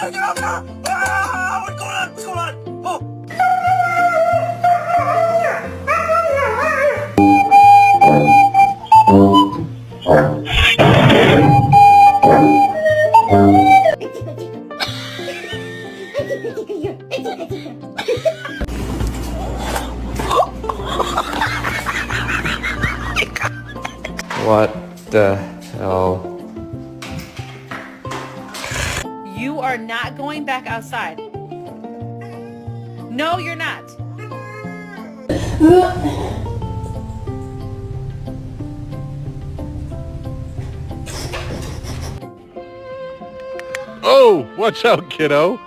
get off here! What's going on? What's going on? Oh! What the hell? You are not going back outside. No, you're not. Oh, watch out, kiddo.